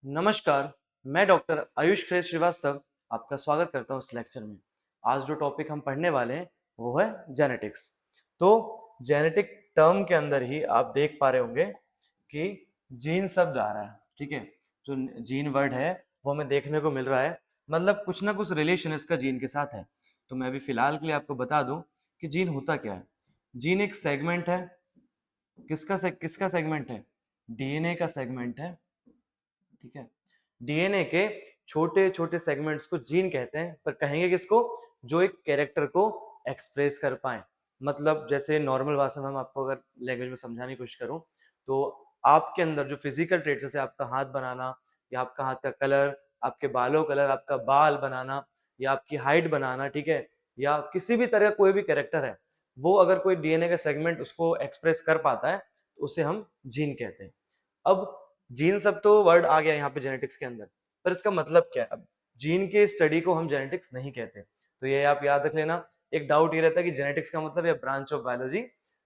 नमस्कार, मैं डॉक्टर आयुष खेर श्रीवास्तव आपका स्वागत करता हूँ इस लेक्चर में। आज जो टॉपिक हम पढ़ने वाले हैं वो है जेनेटिक्स। तो जेनेटिक टर्म के अंदर ही आप देख पा रहे होंगे कि जीन शब्द आ रहा है, ठीक है। जो जीन वर्ड है वो हमें देखने को मिल रहा है, मतलब कुछ ना कुछ रिलेशन इसका जीन के साथ है। तो मैं अभी फिलहाल के लिए आपको बता दूं कि जीन होता क्या है। जीन एक सेगमेंट है। किसका सेगमेंट है? डीएनए का सेगमेंट है, ठीक है। डीएनए के छोटे छोटे सेगमेंट्स को जीन कहते हैं, पर कहेंगे किसको? जो एक कैरेक्टर को एक्सप्रेस कर पाए। मतलब जैसे नॉर्मल भाषा में हम आपको अगर लैंग्वेज में समझाने की कोशिश करूं तो आपके अंदर जो फिजिकल ट्रेट, जैसे आपका हाथ बनाना या आपका हाथ का कलर, आपके बालों कलर, आपका बाल बनाना या आपकी हाइट बनाना, ठीक है, या किसी भी तरह का कोई भी कैरेक्टर है, वो अगर कोई डीएनए का सेगमेंट उसको एक्सप्रेस कर पाता है तो उसे हम जीन कहते हैं। अब जीन सब तो वर्ड आ गया यहाँ पे जेनेटिक्स के अंदर, पर इसका मतलब क्या है? अब जीन के स्टडी को हम जेनेटिक्स नहीं कहते, तो ये आप याद रख लेना। एक डाउट ये रहता है कि जेनेटिक्स का मतलब है branch of biology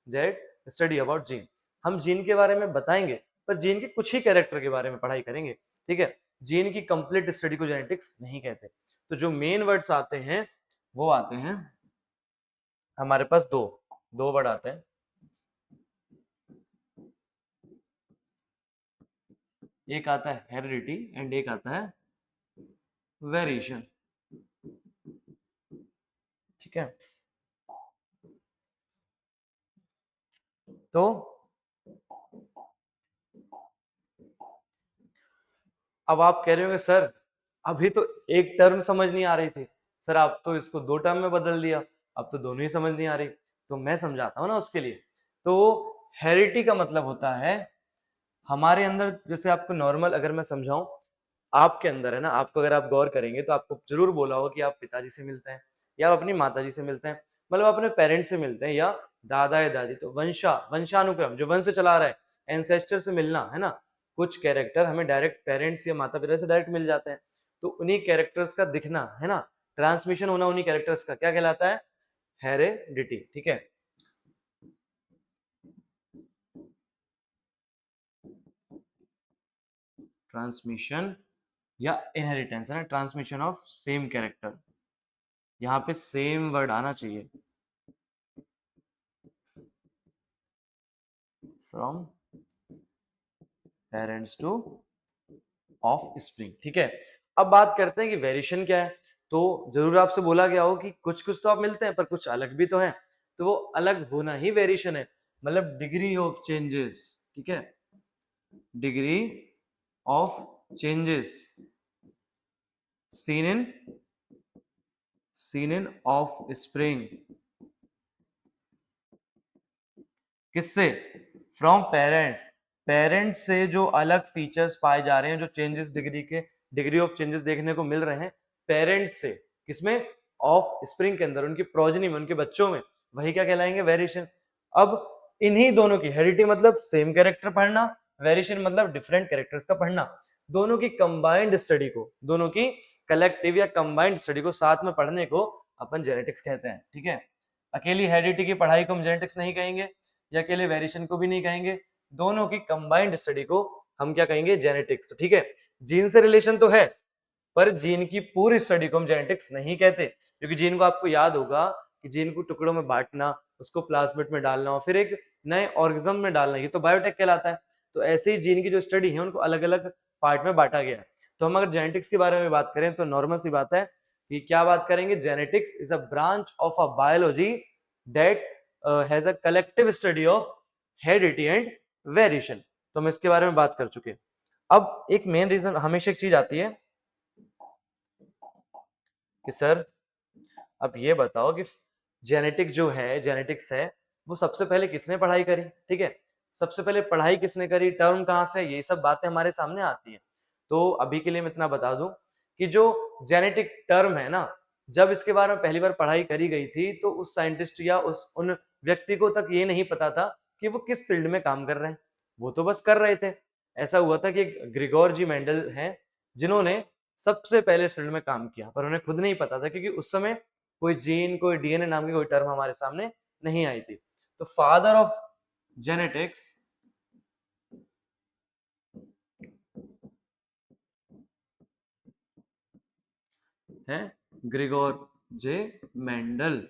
that study about gene. हम जीन के बारे में बताएंगे, पर जीन के कुछ ही कैरेक्टर के बारे में पढ़ाई करेंगे, ठीक है। जीन की कंप्लीट स्टडी को जेनेटिक्स नहीं कहते। तो जो मेन वर्ड्स आते हैं वो आते हैं हमारे पास दो दो वर्ड आते हैं। एक आता है हेरिडिटी एंड एक आता है वेरिएशन, ठीक है। तो अब आप कह रहे होंगे सर अभी तो एक टर्म समझ नहीं आ रही थी, सर आप तो इसको दो टर्म में बदल दिया, अब तो दोनों ही समझ नहीं आ रही। तो मैं समझाता हूँ ना उसके लिए। तो हेरिडिटी का मतलब होता है हमारे अंदर, जैसे आपको नॉर्मल अगर मैं समझाऊं, आपके अंदर है ना, आपको अगर आप गौर करेंगे तो आपको जरूर बोला होगा कि आप पिताजी से मिलते हैं या आप अपनी माताजी से मिलते हैं, मतलब अपने पेरेंट्स से मिलते हैं या दादा या दादी। तो वंशानुक्रम जो वंश चला रहा है, एंसेस्टर से मिलना है ना। कुछ कैरेक्टर हमें डायरेक्ट पेरेंट्स या माता पिता से डायरेक्ट मिल जाते हैं, तो उन्हीं कैरेक्टर्स का दिखना है ना, ट्रांसमिशन होना उन्हीं कैरेक्टर्स का क्या कहलाता है? हेरेडिटी, ठीक है। ट्रांसमिशन या इनहेरिटेंस है ना, ट्रांसमिशन ऑफ सेम कैरेक्टर। यहाँ पे सेम वर्ड आना चाहिए, from parents two of spring, ठीक है। अब बात करते हैं कि वेरिएशन क्या है। तो जरूर आपसे बोला गया हो कि कुछ कुछ तो आप मिलते हैं पर कुछ अलग भी तो हैं, तो वो अलग होना ही वेरिएशन है, मतलब डिग्री ऑफ चेंजेस, ठीक है। Degree of changes seen in offspring. किससे? From parent. पेरेंट से जो अलग फीचर्स पाए जा रहे हैं, जो चेंजेस डिग्री ऑफ चेंजेस देखने को मिल रहे हैं पेरेंट्स से, किसमें? ऑफ स्प्रिंग के अंदर, उनकी प्रोजनी में, उनके बच्चों में, वही क्या कहलाएंगे? वेरिएशन। अब इन्हीं दोनों की, हेरिडिटी मतलब सेम कैरेक्टर पढ़ना, वेरिएशन मतलब डिफरेंट कैरेक्टर्स का पढ़ना, दोनों की कंबाइंड स्टडी को, दोनों की कलेक्टिव या कंबाइंड स्टडी को साथ में पढ़ने को अपन जेनेटिक्स कहते हैं, ठीक है। अकेली हेरिडिटी की पढ़ाई को हम जेनेटिक्स नहीं कहेंगे या अकेले वेरिएशन को भी नहीं कहेंगे, दोनों की कंबाइंड स्टडी को हम क्या कहेंगे? जेनेटिक्स, ठीक है। जीन से रिलेशन तो है, पर जीन की पूरी स्टडी को हम जेनेटिक्स नहीं कहते, क्योंकि जीन को आपको याद होगा कि जीन को टुकड़ों में बांटना, उसको प्लाज्मिड में डालना और फिर एक नए ऑर्गेनिज्म में डालना, ये तो बायोटेक कहलाता है। तो ऐसे ही जीन की जो स्टडी है उनको अलग अलग पार्ट में बांटा गया है। तो हम अगर जेनेटिक्स के बारे में बात करें तो नॉर्मल सी बात है कि क्या बात करेंगे? Genetics is a branch of a biology that has a collective study of heredity and variation. तो हम इसके बारे में बात कर चुके हैं। अब एक मेन रीजन हमेशा एक चीज आती है कि सर अब ये बताओ कि जेनेटिक जो है, जेनेटिक्स है, वो सबसे पहले किसने पढ़ाई करी, ठीक है। सबसे पहले पढ़ाई किसने करी, टर्म कहाँ से, ये सब बातें हमारे सामने आती है। तो अभी के लिए मैं इतना बता दूं कि जो जेनेटिक टर्म है ना, जब इसके बारे में पहली बार पढ़ाई करी गई थी तो उस साइंटिस्ट या उन व्यक्ति को तक ये नहीं पता था कि वो किस फील्ड में काम कर रहे हैं, वो तो बस कर रहे थे। ऐसा हुआ था कि ग्रिगोर जी मेंडल हैं जिन्होंने सबसे पहले इस फील्ड में काम किया, पर उन्हें खुद नहीं पता था क्योंकि उस समय कोई जीन, कोई डीएनए नाम की कोई टर्म हमारे सामने नहीं आई थी। तो फादर ऑफ जेनेटिक्स है ग्रिगोर जे मेंडल।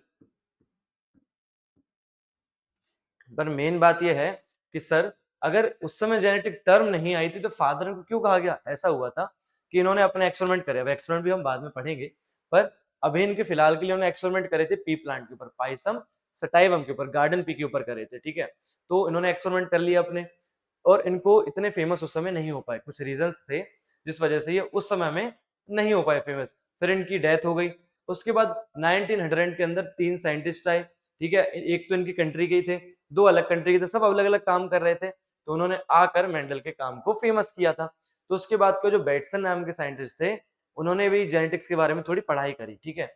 पर मेन बात यह है कि सर अगर उस समय जेनेटिक टर्म नहीं आई थी तो फादर को क्यों कहा गया? ऐसा हुआ था कि इन्होंने अपने एक्सपेरिमेंट करे, अब एक्सपेरिमेंट भी हम बाद में पढ़ेंगे, पर अभी इनके फिलहाल के लिए उन्होंने एक्सपेरिमेंट करे थे पी प्लांट के ऊपर, पाइसम सटाइवम के ऊपर, गार्डन पी के ऊपर करे थे, ठीक है। तो इन्होंने एक्सपेरिमेंट कर लिया अपने, और इनको इतने फेमस उस समय नहीं हो पाए, कुछ रीजंस थे जिस वजह से ये उस समय में नहीं हो पाए फेमस। फिर इनकी डेथ हो गई। उसके बाद 1900 के अंदर 3 साइंटिस्ट आए, ठीक है। एक तो इनकी कंट्री के ही थे, 2 अलग कंट्री के थे, सब अलग अलग काम कर रहे थे, तो उन्होंने आकर मेंडल के काम को फेमस किया था। तो उसके बाद को जो बैटसन नाम के साइंटिस्ट थे, उन्होंने भी जेनेटिक्स के बारे में थोड़ी पढ़ाई करी, ठीक है।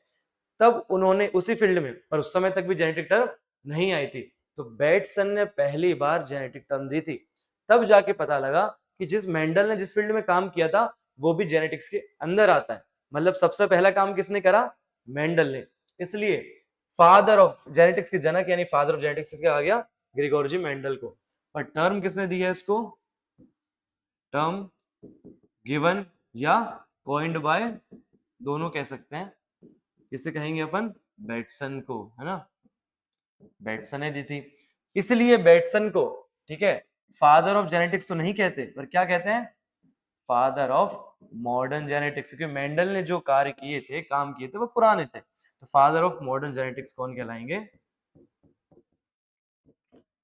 तब उन्होंने उसी फील्ड में, पर उस समय तक भी जेनेटिक टर्म नहीं आई थी, तो बैटसन ने पहली बार जेनेटिक टर्म दी थी। तब जाके पता लगा कि जिस मेंडल ने जिस फील्ड में काम किया था वो भी जेनेटिक्स के अंदर आता है, मतलब सबसे पहला काम किसने करा? मेंडल ने। इसलिए फादर ऑफ जेनेटिक्स के जनक यानी फादर ऑफ जेनेटिक्स किसके आ गया? ग्रिगोर्जी मेंडल को। पर टर्म किसने दी है इसको? टर्म गिवन या कॉइंड बाय, दोनों कह सकते हैं। किसे कहेंगे अपन? बैटसन को, है ना, बैटसन ने दी थी। इसलिए बैटसन को, ठीक है, फादर ऑफ जेनेटिक्स तो नहीं कहते, पर क्या कहते हैं? फादर ऑफ मॉडर्न जेनेटिक्स, क्योंकि मेंडल ने जो कार्य किए थे, काम किए थे, वो पुराने थे। तो फादर ऑफ मॉडर्न जेनेटिक्स कौन कहलाएंगे?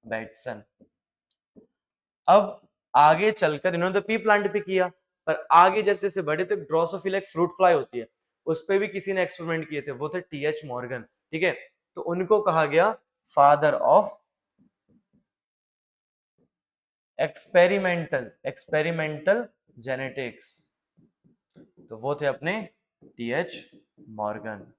बैटसन। अब आगे चलकर इन्होंने तो पी प्लांट पे किया, पर आगे जैसे जैसे बढ़े तो ड्रोसोफिला एक फ्रूट फ्लाई होती है, उस पर भी किसी ने एक्सपेरिमेंट किए थे, वो थे टीएच मॉर्गन, ठीक है। तो उनको कहा गया फादर ऑफ एक्सपेरिमेंटल जेनेटिक्स, तो वो थे अपने टीएच मॉर्गन।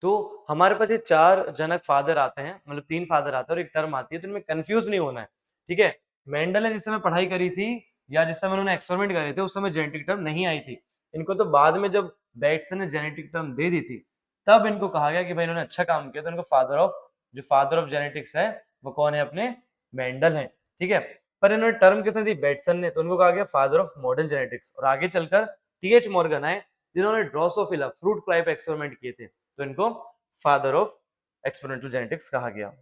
तो हमारे पास ये 4 जनक फादर आते हैं, मतलब 3 फादर आते हैं और एक टर्म आती है, तो इनमें कंफ्यूज नहीं होना है, ठीक है। मेंडल ने जिस समय पढ़ाई करी थी या जिस समय उन्होंने एक्सपेरिमेंट करे थे, उस समय जेनेटिक टर्म नहीं आई थी। इनको तो बाद में जब बैटसन ने जेनेटिक टर्म दे दी थी, तब इनको कहा गया कि भाई इन्होंने अच्छा काम किया, तो इनको फादर ऑफ जेनेटिक्स है वो कौन है? अपने मेंडल है, ठीक है। पर इन्होंने टर्म किसने दी? बैटसन ने, तो उनको कहा गया फादर ऑफ मॉडर्न जेनेटिक्स। और आगे चलकर टीएच मॉर्गन आए, जिन्होंने ड्रोसोफिला फ्रूट फ्लाई पे एक्सपेरिमेंट किए थे, तो इनको फादर ऑफ एक्सपेरिमेंटल जेनेटिक्स कहा गया।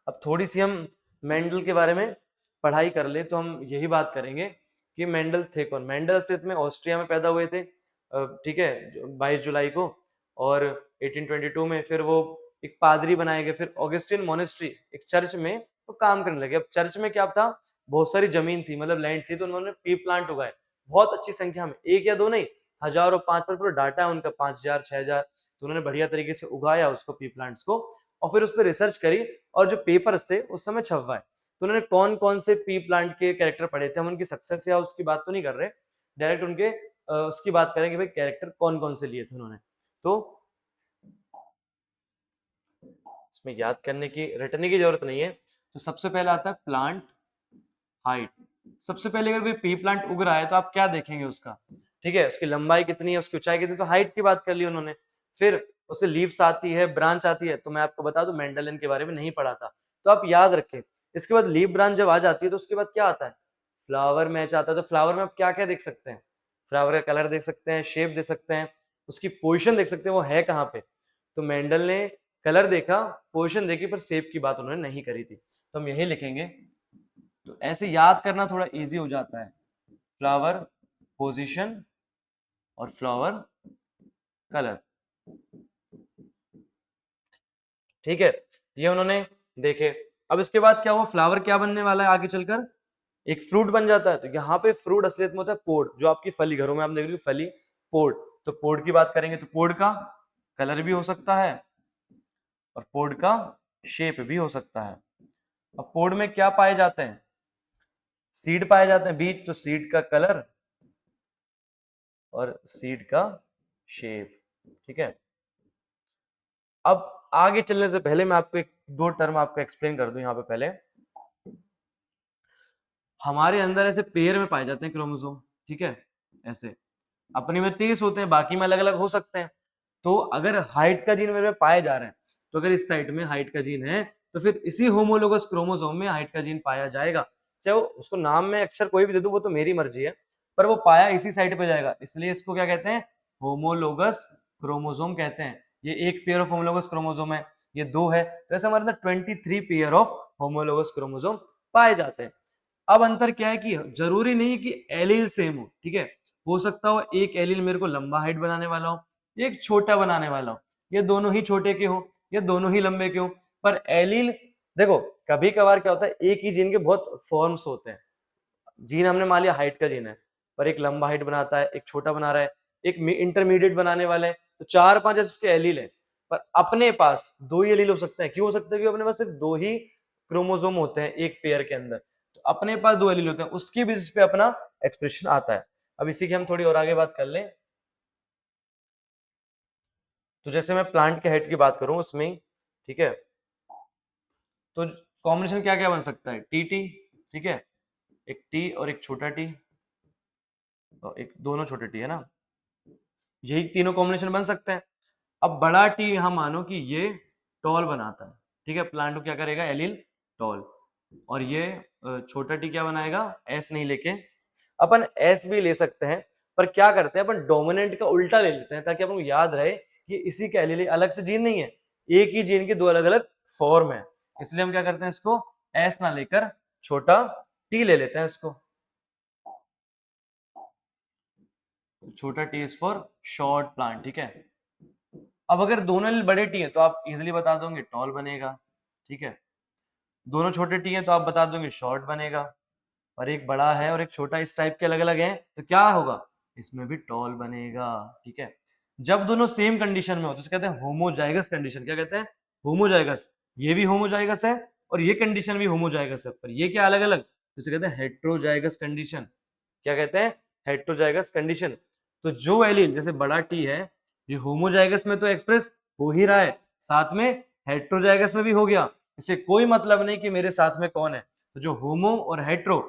अब थोड़ी सी हम मेंडल के बारे में पढ़ाई कर ले तो हम यही बात करेंगे कि मेंडल थे कौन। मेंडल अस्तित्व में ऑस्ट्रिया में पैदा हुए थे, ठीक है, 22 जुलाई को, और 1822 में फिर वो एक पादरी बनाए गए। फिर ऑगस्टिन मोनेस्ट्री, एक चर्च में वो काम करने लगे। अब चर्च में क्या था? बहुत सारी जमीन थी, मतलब लैंड थी, तो उन्होंने पी प्लांट उगाए बहुत अच्छी संख्या में, एक या दो नहीं, हजारों, 5 पर पूरा डाटा है उनका, 5000 6000। तो उन्होंने बढ़िया तरीके से उगाया उसको, पी प्लांट्स को, और फिर उस पर रिसर्च करी, और जो पेपर्स थे उस समय छपवाए। तो उन्होंने कौन कौन से पी प्लांट के कैरेक्टर पढ़े थे, हम उनकी सक्सेस या उसकी बात तो नहीं कर रहे, डायरेक्ट उनके उसकी बात करेंगे, भाई कैरेक्टर कौन कौन से लिए थे उन्होंने। तो इसमें याद करने की, रटने की जरूरत नहीं है। तो सबसे पहला आता है प्लांट हाइट। सबसे पहले अगर कोई पी प्लांट उग रहा है तो आप क्या देखेंगे उसका? ठीक है, उसकी लंबाई कितनी है, उसकी ऊंचाई कितनी, तो हाइट की बात कर ली उन्होंने। फिर उससे लीव्स आती है, ब्रांच आती है, तो मैं आपको बता दूं मेंडल के बारे में नहीं पढ़ा था, तो आप याद रखें। इसके बाद लीव ब्रांच जब आ जाती है तो उसके बाद क्या आता है? फ्लावर मैच आता है। तो फ्लावर में आप क्या क्या देख सकते हैं? फ्लावर का कलर देख सकते हैं, शेप देख सकते हैं, उसकी पोजिशन देख सकते हैं, वो है कहाँ पे। तो मेंडल ने कलर देखा, पोजिशन देखी, पर शेप की बात उन्होंने नहीं करी थी, तो हम यही लिखेंगे। तो ऐसे याद करना थोड़ा इजी हो जाता है, फ्लावर पोजीशन और फ्लावर कलर, ठीक है, ये उन्होंने देखे। अब इसके बाद क्या हुआ? फ्लावर क्या बनने वाला है आगे चलकर? एक फ्रूट बन जाता है। तो यहाँ पे फ्रूट असलियत में होता है पोड, जो आपकी फली, घरों में आप देख रहे हो फली, पोड। तो पोड की बात करेंगे तो पोड का कलर भी हो सकता है और पोड का शेप भी हो सकता है। अब पोड में क्या पाए जाते हैं? सीड पाए जाते हैं बीज, तो सीड का कलर और सीड का शेप, ठीक है। अब आगे चलने से पहले मैं आपको एक दो टर्म आपको एक्सप्लेन कर दूं यहाँ पे। पहले हमारे अंदर ऐसे पेयर में पाए जाते हैं क्रोमोसोम, ठीक है, ऐसे अपने में 30 होते हैं, बाकी में अलग अलग हो सकते हैं। तो अगर हाइट का जीन मेरे में पाए जा रहे हैं, तो अगर इस साइड में हाइट का जीन है, तो फिर इसी होमोलोगस क्रोमोसोम में हाइट का जीन पाया जाएगा। चाहे वो उसको नाम में अक्षर कोई भी दे दूं वो तो मेरी मर्जी है, पर वो पाया इसी साइड पे जाएगा, इसलिए इसको क्या कहते हैं, होमोलोगस क्रोमोसोम कहते हैं। ये एक पेयर ऑफ होमोलोगस क्रोमोसोम है, ये दो है, तो ऐसा हमारे 23 पेयर ऑफ होमोलोगस क्रोमोसोम पाए जाते हैं। अब अंतर क्या है कि जरूरी नहीं कि एलील सेम हो, ठीक है, हो सकता हो एक एलील मेरे को लंबा हाइट बनाने वाला हो, एक छोटा बनाने वाला हो, ये दोनों ही छोटे के हो, ये दोनों ही लंबे के हो, पर एलील देखो कभी कभार क्या होता है एक ही जीन के बहुत फॉर्म्स होते हैं। जीन हमने मान लिया हाइट का जीन है, पर एक लंबा हाइट बनाता है, एक छोटा बना रहा है, एक इंटरमीडिएट बनाने वाला है, तो 4-5 ऐसे उसके एलील है। पर अपने पास दो ही एलील हो सकते हैं, क्यों हो सकता है, क्योंकि अपने पास सिर्फ दो ही क्रोमोसोम होते हैं एक पेयर के अंदर, तो अपने पास दो एलील होते हैं, उसकी बेसिस पे अपना एक्सप्रेशन आता है। अब इसी की हम थोड़ी और आगे बात कर लें, तो जैसे मैं प्लांट के हेड की बात करूं उसमें, ठीक है, तो कॉम्बिनेशन क्या क्या बन सकता है, टी टी, ठीक है, एक टी और एक छोटा टी, और एक दोनों छोटे टी है ना, यही तीनों कॉम्बिनेशन बन सकते हैं। अब बड़ा टी यहां मानो कि ये टॉल बनाता है, ठीक है, प्लांट को क्या करेगा, एलील टॉल, और ये छोटा टी क्या बनाएगा, एस नहीं लेके, अपन एस भी ले सकते हैं, पर क्या करते हैं अपन डोमिनेंट का उल्टा ले लेते हैं ताकि अपन को याद रहे कि इसी का एलील अलग से जीन नहीं है, एक ही जीन के दो अलग अलग फॉर्म है, इसलिए हम क्या करते हैं इसको एस ना लेकर छोटा टी ले लेते हैं इसको, छोटा T is for short plant, ठीक है। अब अगर दोनों एलील बड़े टी हैं तो आप इजीली बता दोगे टॉल बनेगा, ठीक है, दोनों छोटे टी हैं तो आप बता दोगे शॉर्ट बनेगा, और एक बड़ा है और एक छोटा इस टाइप के अलग अलग हैं तो क्या होगा, इसमें भी टॉल बनेगा, ठीक है। जब दोनों सेम कंडीशन में हो तो इसे कहते हैं होमोजाइगस कंडीशन, क्या कहते हैं, होमोजाइगस, ये भी होमोजाइगस है और ये कंडीशन भी होमोजाइगस है, पर ये क्या अलग अलग, इसे कहते हैं हेट्रोजाइगस कंडीशन, क्या कहते हैं, हेट्रोजाइगस कंडीशन। तो जो एलील जैसे बड़ा टी है ये होमोजाइगस में तो एक्सप्रेस हो ही रहा है, साथ में हेट्रोजाइगस में भी हो गया, इससे कोई मतलब नहीं कि मेरे साथ में कौन है, तो जो होमो और हेट्रो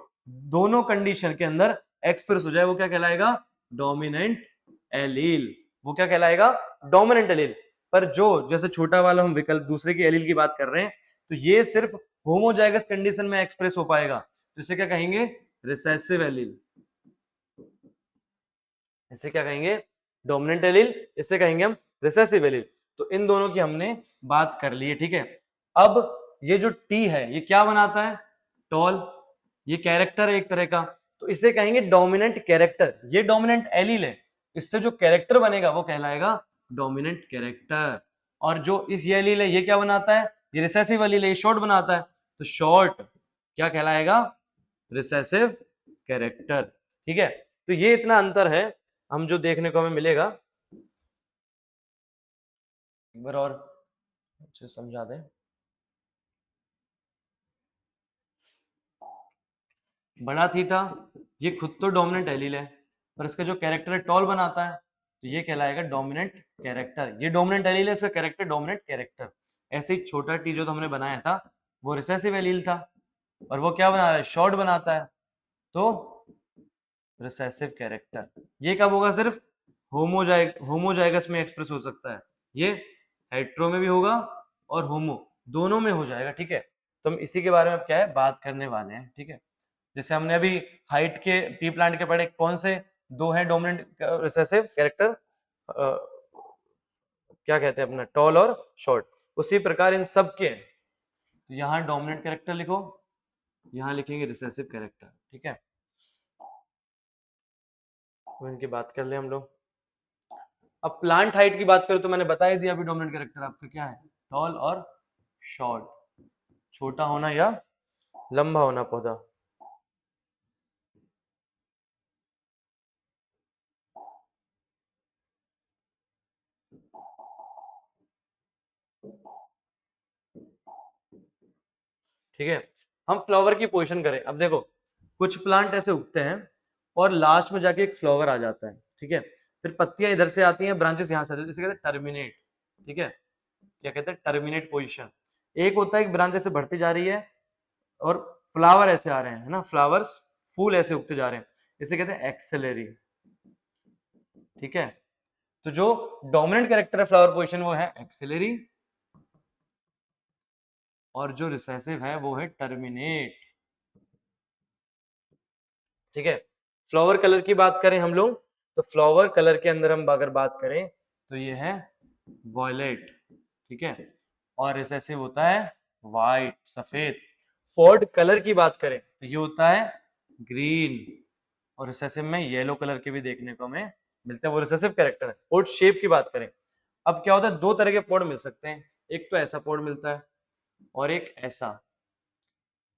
दोनों कंडीशन के अंदर एक्सप्रेस हो जाए वो क्या कहलाएगा, डोमिनेंट एलील, वो क्या कहलाएगा, डोमिनेंट एलील। पर जो जैसे छोटा वाला हम विकल्प दूसरे की एलील की बात कर रहे हैं, तो ये सिर्फ होमोजाइगस कंडीशन में एक्सप्रेस हो पाएगा, तो इसे क्या कहेंगे, रिसेसिव एलील, इसे क्या कहेंगे, डोमिनेंट एलील, इसे कहेंगे हम रिसेसिव एलील। तो इन दोनों की हमने बात कर ली है, ठीक है। अब ये जो टी है ये क्या बनाता है, टॉल, ये कैरेक्टर है एक तरह का, तो इसे कहेंगे डोमिनेंट कैरेक्टर, ये डोमिनेंट एलील है, इससे जो कैरेक्टर बनेगा वो कहलाएगा डोमिनेंट कैरेक्टर। और जो इस ये एलील है ये क्या बनाता है, ये रिसेसिव एलील है, ये शॉर्ट बनाता है, तो शॉर्ट क्या कहलाएगा, रिसेसिव कैरेक्टर, ठीक है। तो ये इतना अंतर है हम जो देखने को हमें मिलेगा, एक बार और अच्छे से समझा दें। बड़ा थीटा ये खुद तो डोमिनेंट एलील है, पर इसका जो कैरेक्टर टॉल बनाता है तो ये कहलाएगा डोमिनेंट कैरेक्टर, ये डोमिनेंट एलील है, इसका कैरेक्टर डोमिनेंट कैरेक्टर। ऐसे ही छोटा टी जो तो हमने बनाया था वो रिसेसिव एलील था, और वो क्या बना रहा है, शॉर्ट बनाता है, तो रिसेसिव कैरेक्टर। ये कब होगा, सिर्फ होमोजाइगस में एक्सप्रेस हो सकता है, ये हेट्रो में भी होगा और होमो दोनों में हो जाएगा, ठीक है। तो हम इसी के बारे में अब क्या है बात करने वाले हैं, ठीक है। जैसे हमने अभी हाइट के टी प्लांट के पढ़े कौन से दो हैं डोमिनेंट रिसेसिव कैरेक्टर, क्या कहते हैं अपना, टॉल और शॉर्ट, उसी प्रकार इन सब के, तो यहाँ डोमिनेंट कैरेक्टर लिखो, यहाँ लिखेंगे रिसेसिव कैरेक्टर, ठीक है। तो इनकी बात कर ले हम लोग। अब प्लांट हाइट की बात करें तो मैंने बता ही दिया अभी डोमिनेंट कैरेक्टर आपका क्या है, टॉल और शॉर्ट, छोटा होना या लंबा होना पौधा। ठीक है, हम फ्लावर की पोजीशन करें, अब देखो कुछ प्लांट ऐसे उगते हैं और लास्ट में जाके एक फ्लावर आ जाता है, ठीक है, फिर पत्तियां इधर से आती हैं, ब्रांचेस यहां से आती हैं, इसे कहते हैं टर्मिनेट, ठीक है, क्या कहते हैं, टर्मिनेट पोजीशन। एक होता है एक ब्रांच ऐसे बढ़ती जा रही है और फ्लावर ऐसे आ रहे हैं, है ना, फ्लावर्स फूल ऐसे उगते जा रहे हैं, इसे कहते हैं एक्सेलरी, ठीक है। तो जो डोमिनेंट कैरेक्टर है फ्लावर पोजीशन वो है एक्सेलरी, और जो रिसेसिव है वो है टर्मिनेट, ठीक है। फ्लावर कलर की बात करें हम लोग, तो फ्लावर कलर के अंदर हम अगर बात करें तो ये है वॉयलेट, ठीक है। और रिसेसिव होता है वाइट, सफेद। पॉड कलर की बात करें तो ये होता है ग्रीन, और रिसेसिव में येलो कलर के भी देखने को हमें मिलते हैं, वो रिसेसिव कैरेक्टर है। पॉड शेप की बात करें, अब क्या होता है, दो तरह के पॉड मिल सकते हैं, एक तो ऐसा पॉड मिलता है और एक ऐसा।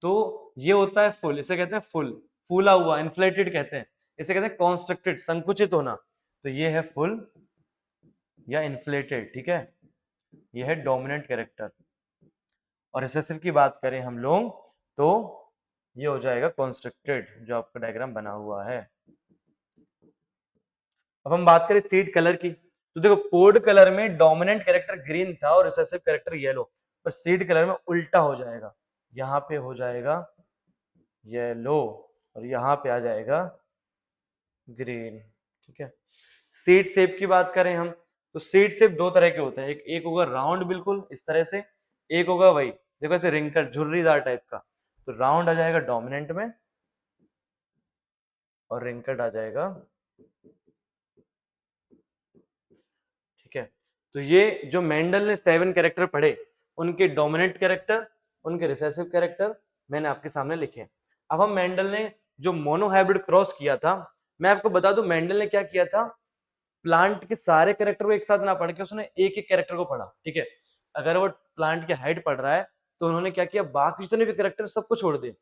तो ये होता है फुल, इसे कहते हैं फुल, फूला हुआ, इन्फ्लेटेड कहते हैं। इसे कहते हैं कॉन्स्ट्रक्टेड, संकुचित होना। तो ये है फुल या इन्फ्लेटेड, ठीक है। ये है डोमिनेंट कैरेक्टर। और रिसेसिव की बात करें हम लोग तो ये हो जाएगा कॉन्स्ट्रक्टेड, जो आपका डायग्राम बना हुआ है। अब हम बात करें सीड कलर की, तो देखो पोड कलर में डोमिनेंट कैरेक्टर ग्रीन था और रिसेसिव कैरेक्टर येलो, पर सीड कलर में उल्टा हो जाएगा, यहाँ पे हो जाएगा येलो और यहाँ पे आ जाएगा ग्रीन, ठीक है। सीड शेप की बात करें हम, तो सीड शेप दो तरह के होते हैं, एक होगा राउंड बिल्कुल इस तरह से, एक होगा वही देखो ऐसे रिंकल झुर्रीदार टाइप का। तो राउंड आ जाएगा डोमिनेंट में और रिंकल्ड आ जाएगा, ठीक है। तो ये जो मेंडल ने 7 कैरेक्टर पढ़े, उनके डोमिनेंट कैरेक्टर, उनके रिसेसिव कैरेक्टर मैंने आपके सामने लिखे। अब हम मेंडल ने जो मोनोहाइब्रिड क्रॉस किया था, मैं आपको बता दूं मेंडल ने क्या किया था, प्लांट के सारे कैरेक्टर को एक साथ ना पढ़ के उसने एक एक कैरेक्टर को पढ़ा, ठीक है। अगर वो प्लांट की हाइट पढ़ रहा है तो उन्होंने क्या किया, बाकी जितने भी कैरेक्टर सबको छोड़ दिए,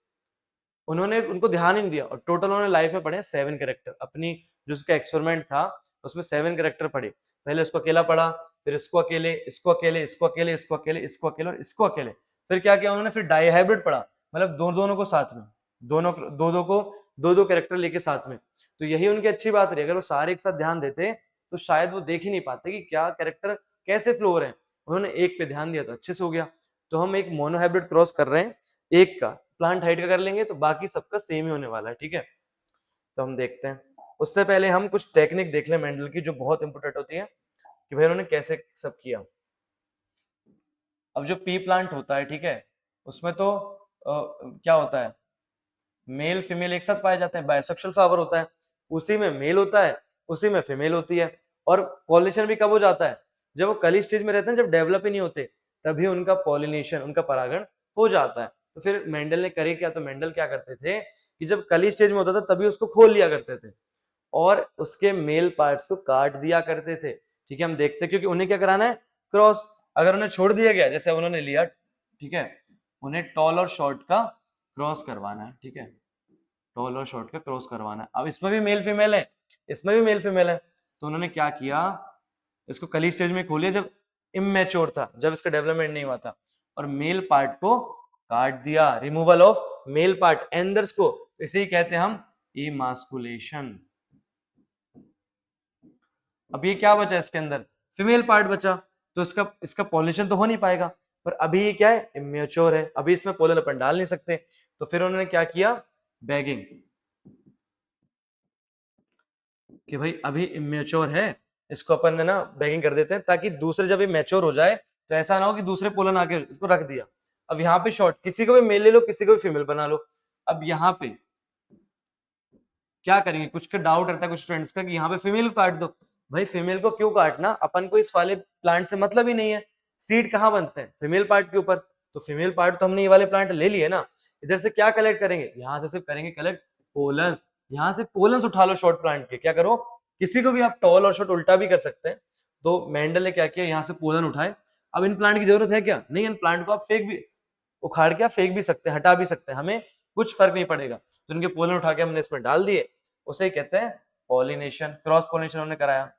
उन्होंने उनको ध्यान ही नहीं दिया, और टोटल उन्होंने लाइफ में पढ़े 7 कैरेक्टर। अपनी जो उसका एक्सपेरिमेंट था उसमें 7 कैरेक्टर पढ़े, पहले इसको अकेला पढ़ा, फिर इसको अकेले, इसको अकेले, इसको अकेले, इसको अकेले, इसको अकेले और इसको अकेले। फिर क्या किया उन्होंने, फिर डाईहाइब्रिड पढ़ा, मतलब दोनों को साथ में, दोनों दो दो को दो कैरेक्टर लेके साथ में। तो यही उनकी अच्छी बात रही, अगर वो सारे एक साथ ध्यान देते तो शायद वो देख ही नहीं पाते कि क्या कैरेक्टर कैसे फ्लो हो रहे हैं। उन्होंने एक पे ध्यान दिया तो अच्छे से हो गया। तो हम एक मोनोहाइब्रिड क्रॉस कर रहे हैं, एक का प्लांट हाइट का कर लेंगे तो बाकी सबका सेम ही होने वाला है, ठीक है। तो हम देखते हैं, उससे पहले हम कुछ टेक्निक देख लें मेंडल की, जो बहुत इंपोर्टेंट होती है कि भाई उन्होंने कैसे सब किया। अब जो पी प्लांट होता है, ठीक है, उसमें तो क्या होता है, मेल फीमेल एक साथ पाए जाते हैं, बायसेक्सुअल फ्लावर होता है, उसी में मेल होता है, उसी में फीमेल होती है। और पॉलिनेशन भी कब हो जाता है, जब वो कली स्टेज में रहते हैं, जब डेवलप ही नहीं होते, तभी उनका पॉलिनेशन, उनका परागण हो जाता है। तो फिर मेंडल ने करे क्या, तो मेंडल क्या करते थे कि जब कली स्टेज में होता था तभी उसको खोल लिया करते थे और उसके मेल पार्ट्स को काट दिया करते थे, ठीक है। हम देखते हैं क्योंकि उन्हें क्या कराना है, क्रॉस। अगर उन्हें छोड़ दिया गया, जैसे उन्होंने लिया, ठीक है, उन्हें टॉल और शॉर्ट का क्रॉस करवाना है, ठीक है, टॉल और शॉर्ट का क्रॉस करवाना है। अब इसमें भी मेल फीमेल है, इसमें भी मेल फीमेल है, तो उन्होंने क्या किया, इसको कली स्टेज में खोलिया जब इमेच्योर था, जब इसका डेवलपमेंट नहीं हुआ था, और मेल पार्ट को काट दिया, रिमूवल ऑफ मेल पार्ट एंदर्स को, इसे ही कहते हैं हम इमास्कुलेशन। अब ये क्या बचा इसके अंदर, फीमेल पार्ट बचा, तो इसका इसका पॉलिनेशन तो हो नहीं पाएगा। पर अभी ये क्या है, इमेच्योर है, अभी इसमें पोलन अपन डाल नहीं सकते। तो फिर उन्होंने क्या किया, बैगिंग, कि भाई अभी इमेच्योर है, इसको अपन ना बैगिंग कर देते हैं, ताकि दूसरे जब ये मैच्योर हो जाए तो ऐसा ना हो कि दूसरे पोलन आके इसको रख दिया। अब यहाँ पे शॉर्ट, किसी को भी मेल ले लो, किसी को भी फीमेल बना लो। अब यहाँ पे क्या करेंगे, कुछ का डाउट रहता है कुछ फ्रेंड्स का कि यहाँ पे फीमेल को काट दो। भाई फीमेल को क्यों काटना, अपन को इस वाले प्लांट से मतलब ही नहीं है। सीड कहाँ बनते हैं, फीमेल पार्ट के ऊपर। तो फीमेल पार्ट तो हमने ये वाले प्लांट ले लिए ना, इधर से क्या कलेक्ट करेंगे, यहाँ से सिर्फ करेंगे कलेक्ट पोलन्स। यहाँ से पोलन्स उठा लो शॉर्ट प्लांट के, क्या करो, किसी को भी आप टॉल और शॉर्ट उल्टा भी कर सकते हैं। तो मेंडल ने क्या किया, यहाँ से पोलन उठाए। अब इन प्लांट की जरूरत है क्या, नहीं, इन प्लांट को आप फेंक भी, उखाड़ के आप फेंक भी सकते हैं, हटा भी सकते हैं, हमें कुछ फर्क नहीं पड़ेगा। तो इनके पोलन उठा के हमने इसमें डाल दिए, उसे कहते हैं पॉलिनेशन, क्रॉस पॉलिनेशन उन्होंने कराया,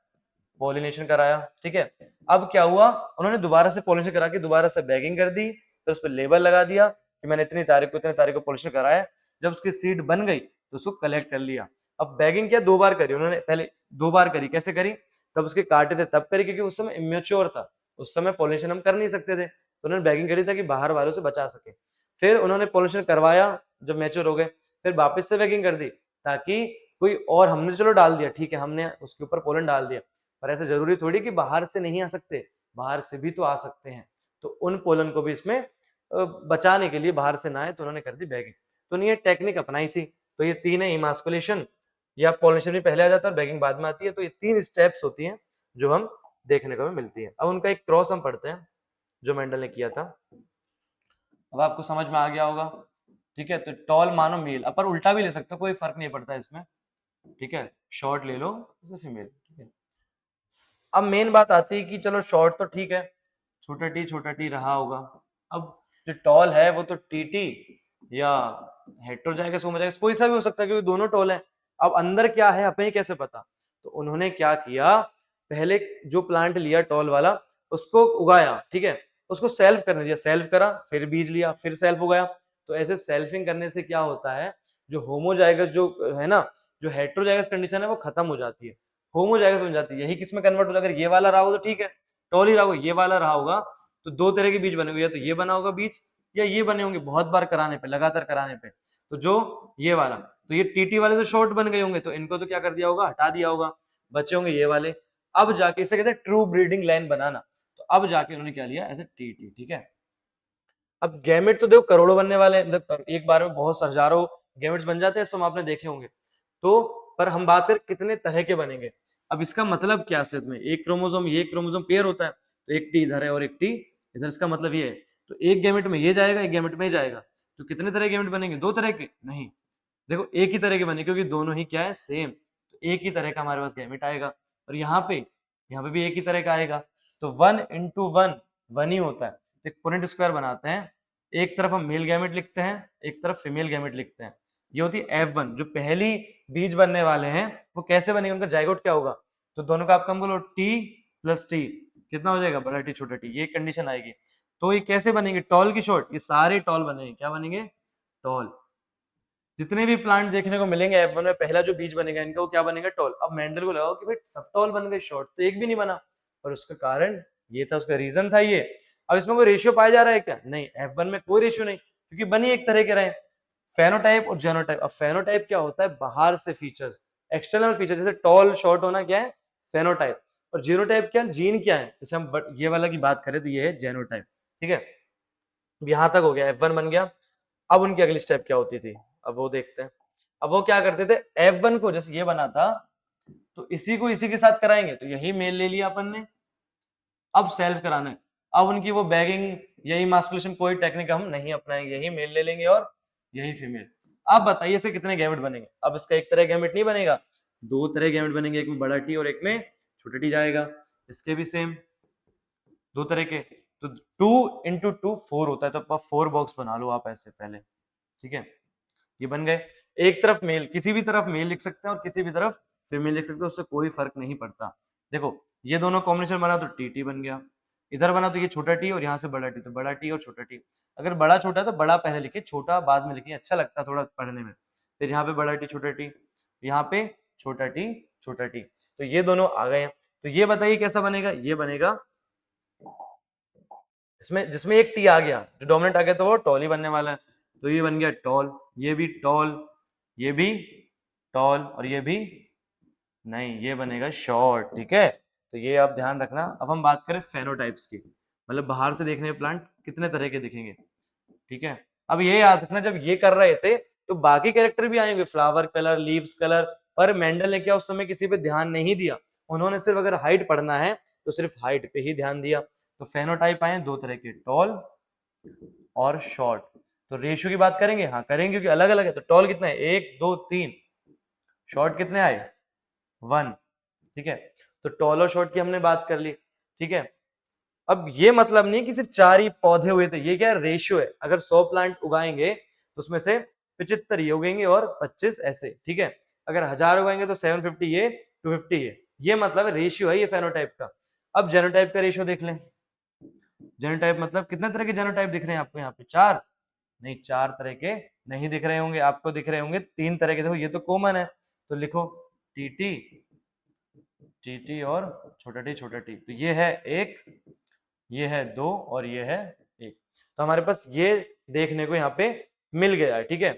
पॉलिनेशन कराया, ठीक है। अब क्या हुआ, उन्होंने दोबारा से पॉलिनेशन करा के दोबारा से बैगिंग कर दी, तो उस पर लेबल लगा दिया कि मैंने इतनी तारीख को इतनी तारीख को पॉलिनेशन कराया। जब उसकी सीड बन गई तो उसको कलेक्ट कर लिया। अब बैगिंग क्या, 2 बार करी उन्होंने, पहले 2 बार करी, कैसे करी, तब उसके काटे थे तब करी, क्योंकि उस समय इमेच्योर था, उस समय पॉलिनेशन हम कर नहीं सकते थे, तो उन्होंने बैगिंग करी ताकि बाहर वालों से बचा सके। फिर उन्होंने पॉलिनेशन करवाया, जब मैच्योर हो गए, फिर वापस से बैगिंग कर दी, ताकि कोई और, हमने चलो डाल दिया, ठीक है, हमने उसके ऊपर पोलन डाल दिया, पर ऐसे जरूरी थोड़ी कि बाहर से नहीं आ सकते, बाहर से भी तो आ सकते हैं। तो उन पोलन को भी इसमें बचाने के लिए बाहर से ना आए, तो उन्होंने कर दी बैगिंग। तो ये टेक्निक अपनाई थी। तो ये 3 है, इमास्कुलेशन या पॉलिनेशन भी पहले आ जाता है और बैगिंग बाद में आती है। तो ये 3 स्टेप्स होती हैं जो हम देखने को मिलती है। अब उनका एक क्रॉस हम पढ़ते हैं जो मेंडल ने किया था। अब आपको समझ में आ गया होगा, ठीक है। तो टॉल मानो मेल, अपन उल्टा भी ले सकते हो, कोई फर्क नहीं पड़ता इसमें, ठीक है। शॉर्ट ले लो जैसे फीमेल, ठीक है। अब मेन बात आती है कि चलो शॉर्ट तो ठीक है, छोटा टी रहा होगा। अब जो टॉल है वो तो टी टी या हेटेरो जाएगा, सो जाएगा, कोई सा भी हो सकता है क्योंकि दोनों टॉल है। अब अंदर क्या है हमें कैसे पता? तो उन्होंने क्या किया, पहले जो प्लांट लिया टॉल वाला उसको उगाया, ठीक है, उसको सेल्फ करने दिया, सेल्फ करा, फिर बीज लिया, फिर सेल्फ उगाया। तो ऐसे सेल्फिंग करने से क्या होता है, जो होमोजाइगस जो है ना, जो हेटेरोजाइगस कंडीशन है वो खत्म हो जाती है, होमोजाइगस हो जाती है। यही किसमें कन्वर्ट हो जाएगा? अगर ये वाला रहा हो तो ठीक है, टॉल ही रहा होगा, ये वाला रहा होगा तो दो तरह के बीज बनेंगे, या तो ये बना होगा बीज या ये बने होंगे बहुत बार कराने पे, लगातार कराने पे। तो जो ये वाला, तो ये टीटी वाले तो शॉर्ट बन गए होंगे, तो इनको तो क्या कर दिया होगा, हटा दिया होगा, बचे होंगे ये वाले। अब जाके इसे कहते हैं ट्रू ब्रीडिंग लाइन बनाना। तो अब जाके उन्होंने क्या लिया, ऐसे टीटी, ठीक है। अब गैमेट तो देखो करोड़ों बनने वाले हैं, एक बार में बहुत हजारों गैमेट्स बन जाते हैं, इसको आपने देखे होंगे। तो पर हम बात करें कितने तरह के बनेंगे। अब इसका मतलब क्या असलियत में, एक क्रोमोसोम ये क्रोमोसोम पेयर होता है, तो एक टी इधर है और एक टी इधर, इसका मतलब ये है। तो एक गैमेट में ये जाएगा, एक गैमेट में जाएगा, तो कितने तरह के गैमेट बनेंगे? दो तरह के नहीं, देखो एक ही तरह के बने, क्योंकि दोनों ही क्या है, सेम। तो एक ही तरह का हमारे पास गैमेट आएगा। और यहाँ पे भी एक ही तरह का आएगा। तो 1 × 1 1 ही होता है। तो एक पुनेट स्क्वायर बनाते हैं, एक तरफ हम मेल गैमेट लिखते हैं, एक तरफ फीमेल गैमेट लिखते हैं। ये होती है F1। जो पहली बीज बनने वाले हैं वो कैसे बनेंगे, उनका जाइगोट क्या होगा? तो दोनों का आपका हम बोलो T + T कितना हो जाएगा, बड़ा टी छोटा टी, ये कंडीशन आएगी। तो ये कैसे बनेंगे, टॉल की शॉर्ट, ये सारे टॉल बनेंगे, क्या बनेंगे, टॉल। जितने भी प्लांट देखने को मिलेंगे F1 में पहला जो बीज बनेगा इनका वो क्या बनेगा, टॉल। अब मेंडल को लगाओ कि भाई सब टॉल बन गए, शॉर्ट तो एक भी नहीं बना। और उसका कारण ये था, उसका रीजन था ये। अब इसमें कोई रेशियो पाया जा रहा है क्या? नहीं, F1 में कोई रेशियो नहीं, क्योंकि बनी एक तरह के रहे, फेनोटाइप और जेनोटाइप। अब फेनोटाइप क्या होता है, बाहर से फीचर्स, एक्सटर्नल फीचर, जैसे टॉल शॉर्ट होना क्या है, फेनोटाइप। और जीनोटाइप क्या है, जीन क्या है। जैसे हम ये वाला की बात करें तो ये है जेनोटाइप, ठीक है। यहां तक हो गया, F1 बन गया। अब उनकी अगली स्टेप क्या होती थी, अब वो देखते हैं। अब वो क्या करते थे, F1 को जैसे ये बना था तो इसी को इसी के साथ कराएंगे, तो यही मेल ले लिया अपन ने। अब सेल्स कराना है, अब उनकी वो बैगिंग, यही मास्कुलेशन, कोई टेक्निक हम नहीं अपनाएंगे, यही मेल ले लेंगे और यही फीमेल। अब बताइए इसे कितने गैमेट बनेंगे? अब इसका एक तरह गैमेट नहीं बनेगा, दो तरह गैमेट बनेंगे, एक में बड़ा टी और एक में छोटा टी जाएगा। इसके भी सेम दो तरह के। तो 2 × 2 4 होता है, तो आप 4 बॉक्स बना लो आप ऐसे पहले, ठीक है। ये बन गए, एक तरफ मेल, किसी भी तरफ मेल लिख सकते हैं और किसी भी तरफ फीमेल लिख सकते हैं, उससे कोई फर्क नहीं पड़ता। देखो ये दोनों कॉम्बिनेशन बना तो टी टी बन गया, इधर बना तो ये छोटा टी और यहाँ से बड़ा टी, तो बड़ा टी और छोटा टी। अगर बड़ा छोटा तो बड़ा पहले लिखिए, छोटा बाद में लिखिए, अच्छा लगता है थोड़ा पढ़ने में। फिर यहाँ पे बड़ा टी छोटा टी, यहाँ पे छोटा टी छोटा टी, तो ये दोनों आ गए। तो ये बताइए कैसा बनेगा, ये बनेगा इसमें जिसमें एक टी आ गया, जो डोमिनेंट आ गया, तो वो टॉल ही बनने वाला है। तो ये बन गया टॉल, ये भी टॉल, ये भी टॉल और ये भी नहीं, ये बनेगा शॉर्ट, ठीक है। तो ये आप ध्यान रखना। अब हम बात करें फेनोटाइप्स की, मतलब बाहर से देखने में प्लांट कितने तरह के दिखेंगे, ठीक है। अब ये याद रखना, जब ये कर रहे थे तो बाकी कैरेक्टर भी आएंगे, फ्लावर कलर, लीव्स कलर, पर मेंडल ने क्या उस समय किसी पे ध्यान नहीं दिया। उन्होंने सिर्फ अगर हाइट पढ़ना है तो सिर्फ हाइट पे ही ध्यान दिया। तो फेनोटाइप आए दो तरह के, टॉल और शॉर्ट। तो रेशियो की बात करेंगे, हाँ करेंगे, क्योंकि अलग अलग है। तो टॉल कितना है, 1 2 3, शॉर्ट कितने आए, 1, ठीक है। तो टॉल और शॉर्ट की हमने बात कर ली, ठीक है। अब ये मतलब नहीं कि सिर्फ 4 ही पौधे हुए थे, ये क्या रेशियो है। अगर 100 प्लांट उगाएंगे तो उसमें से 75 ये उगेंगे और 25 ऐसे, ठीक है। अगर 1000 उगाएंगे तो 750 ये, 250 ये मतलब रेशियो है ये फेनोटाइप का। अब जेनोटाइप का रेशियो देख लें। जेनोटाइप मतलब कितने तरह के जेनोटाइप दिख रहे हैं आपको यहाँ पे, 4? नहीं, 4 तरह के नहीं दिख रहे होंगे आपको, दिख रहे होंगे 3 तरह के। देखो ये तो कॉमन है, तो लिखो टीटी, टीटी और छोटा टी छोटा टी। तो ये है 1, ये है 2 और ये है 1। तो हमारे पास ये देखने को यहाँ पे मिल गया है, ठीक है।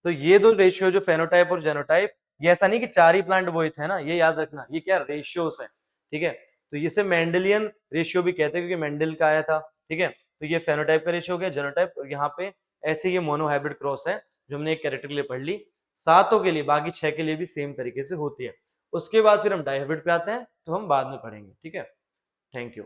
तो ये दो रेशियो, जो फेनोटाइप और जेनोटाइप, ये ऐसा नहीं कि 4 ही प्लांट बोए थे ना, ये याद रखना, ये क्या रेशियोस है, ठीक है। तो इसे मेंडेलियन रेशियो भी कहते हैं, क्योंकि मेंडल का आया था, ठीक है। तो ये फेनोटाइप का रेशियो हो गया, जेनोटाइप, और यहाँ पे ऐसे ये मोनोहाइब्रिड क्रॉस है, जो हमने एक कैरेक्टर के लिए पढ़ ली, सातों के लिए, बाकी 6 के लिए भी सेम तरीके से होती है। उसके बाद फिर हम डायहाइब्रिड पे आते हैं, तो हम बाद में पढ़ेंगे, ठीक है। Thank you.